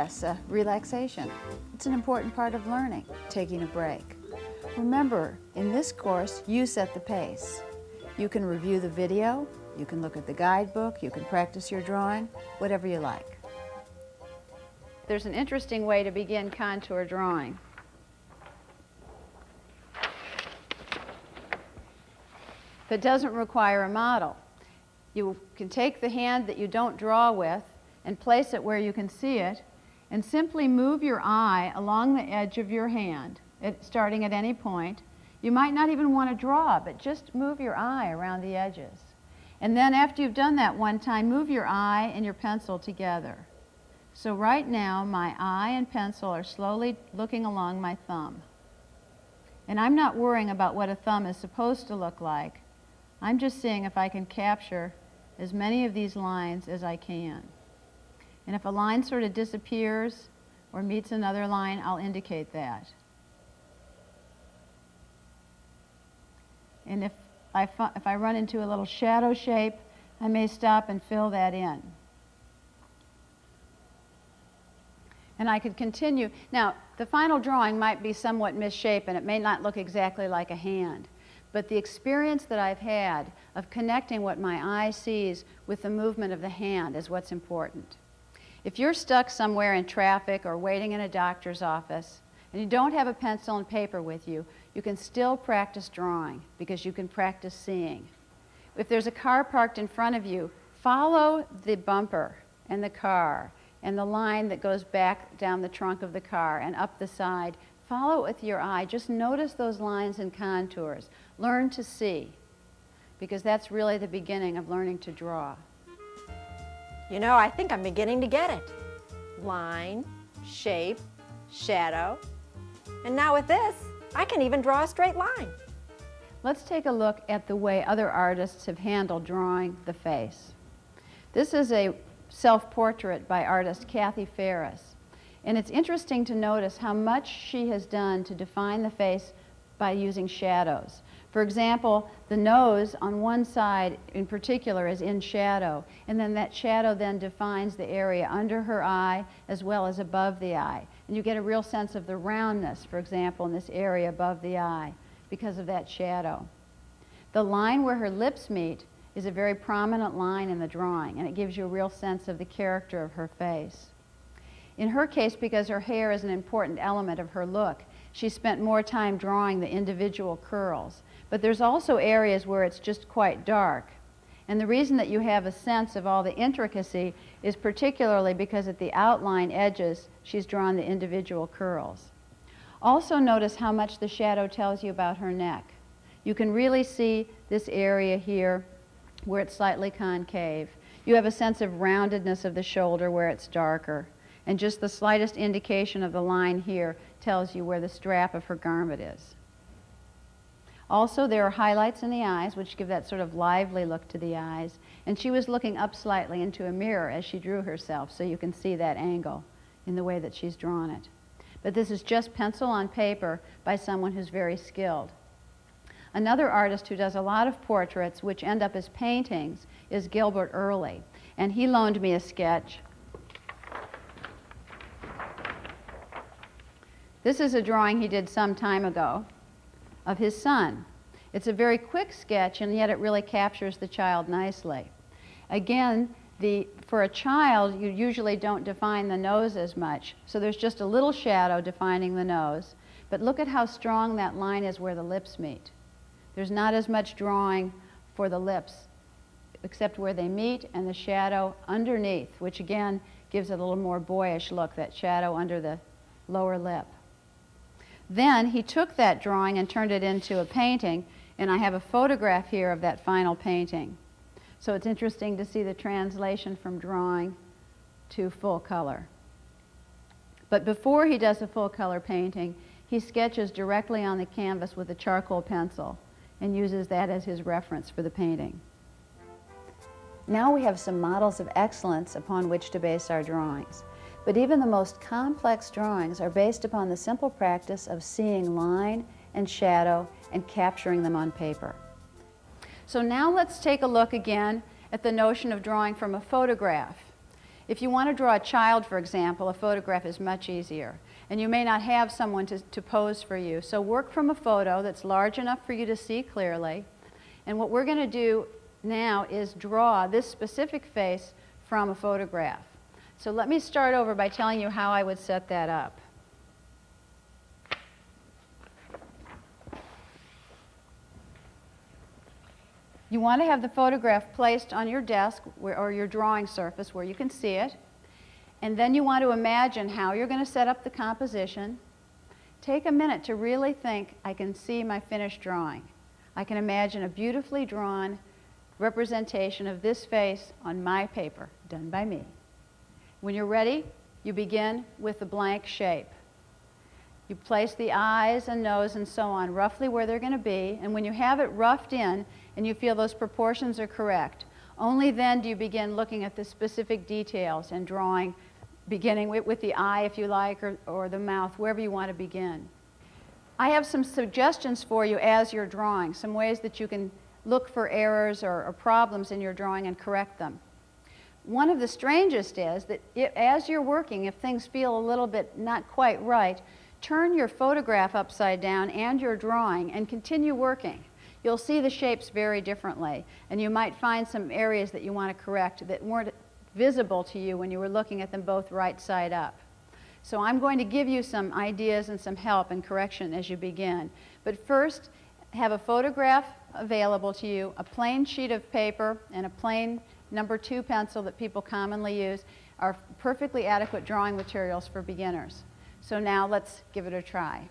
yes, relaxation. It's an important part of learning, taking a break. Remember, in this course, you set the pace. You can review the video, you can look at the guidebook, you can practice your drawing, whatever you like. There's an interesting way to begin contour drawing. That doesn't require a model. You can take the hand that you don't draw with and place it where you can see it, and simply move your eye along the edge of your hand, starting at any point. You might not even want to draw, but just move your eye around the edges. And then after you've done that one time, move your eye and your pencil together. So right now, my eye and pencil are slowly looking along my thumb. And I'm not worrying about what a thumb is supposed to look like. I'm just seeing if I can capture as many of these lines as I can. And if a line sort of disappears or meets another line, I'll indicate that. And if I run into a little shadow shape, I may stop and fill that in. And I could continue. Now, the final drawing might be somewhat misshapen. It may not look exactly like a hand. But the experience that I've had of connecting what my eye sees with the movement of the hand is what's important. If you're stuck somewhere in traffic or waiting in a doctor's office and you don't have a pencil and paper with you, you can still practice drawing because you can practice seeing. If there's a car parked in front of you, follow the bumper and the car and the line that goes back down the trunk of the car and up the side. Follow it with your eye. Just notice those lines and contours. Learn to see, because that's really the beginning of learning to draw. You know, I think I'm beginning to get it. Line, shape, shadow. And now with this, I can even draw a straight line. Let's take a look at the way other artists have handled drawing the face. This is a self-portrait by artist Kathy Ferris. And it's interesting to notice how much she has done to define the face by using shadows. For example, the nose on one side in particular is in shadow, and then that shadow then defines the area under her eye as well as above the eye. And you get a real sense of the roundness, for example, in this area above the eye because of that shadow. The line where her lips meet is a very prominent line in the drawing, and it gives you a real sense of the character of her face. In her case, because her hair is an important element of her look, she spent more time drawing the individual curls. But there's also areas where it's just quite dark. And the reason that you have a sense of all the intricacy is particularly because at the outline edges, she's drawn the individual curls. Also notice how much the shadow tells you about her neck. You can really see this area here where it's slightly concave. You have a sense of roundedness of the shoulder where it's darker. And just the slightest indication of the line here tells you where the strap of her garment is. Also, there are highlights in the eyes, which give that sort of lively look to the eyes. And she was looking up slightly into a mirror as she drew herself, so you can see that angle in the way that she's drawn it. But this is just pencil on paper by someone who's very skilled. Another artist who does a lot of portraits, which end up as paintings, is Gilbert Early. And he loaned me a sketch. This is a drawing he did some time ago of his son. It's a very quick sketch, and yet it really captures the child nicely. Again, for a child, you usually don't define the nose as much, so there's just a little shadow defining the nose. But look at how strong that line is where the lips meet. There's not as much drawing for the lips, except where they meet, and the shadow underneath, which again gives it a little more boyish look, that shadow under the lower lip. Then he took that drawing and turned it into a painting, and I have a photograph here of that final painting. So it's interesting to see the translation from drawing to full color. But before he does a full color painting, he sketches directly on the canvas with a charcoal pencil and uses that as his reference for the painting. Now we have some models of excellence upon which to base our drawings. But even the most complex drawings are based upon the simple practice of seeing line and shadow and capturing them on paper. So now let's take a look again at the notion of drawing from a photograph. If you want to draw a child, for example, a photograph is much easier. And you may not have someone to pose for you. So work from a photo that's large enough for you to see clearly. And what we're going to do now is draw this specific face from a photograph. So let me start over by telling you how I would set that up. You want to have the photograph placed on your desk or your drawing surface where you can see it. And then you want to imagine how you're going to set up the composition. Take a minute to really think, I can see my finished drawing. I can imagine a beautifully drawn representation of this face on my paper, done by me. When you're ready, you begin with the blank shape. You place the eyes and nose and so on roughly where they're going to be, and when you have it roughed in and you feel those proportions are correct, only then do you begin looking at the specific details and drawing, beginning with the eye if you like, or the mouth, wherever you want to begin. I have some suggestions for you as you're drawing, some ways that you can look for errors or problems in your drawing and correct them. One of the strangest is that as you're working, if things feel a little bit not quite right, turn your photograph upside down and your drawing and continue working. You'll see the shapes very differently, and you might find some areas that you want to correct that weren't visible to you when you were looking at them both right side up. So I'm going to give you some ideas and some help and correction as you begin. But first, have a photograph available to you, a plain sheet of paper and a plain number 2 pencil that people commonly use are perfectly adequate drawing materials for beginners. So now let's give it a try.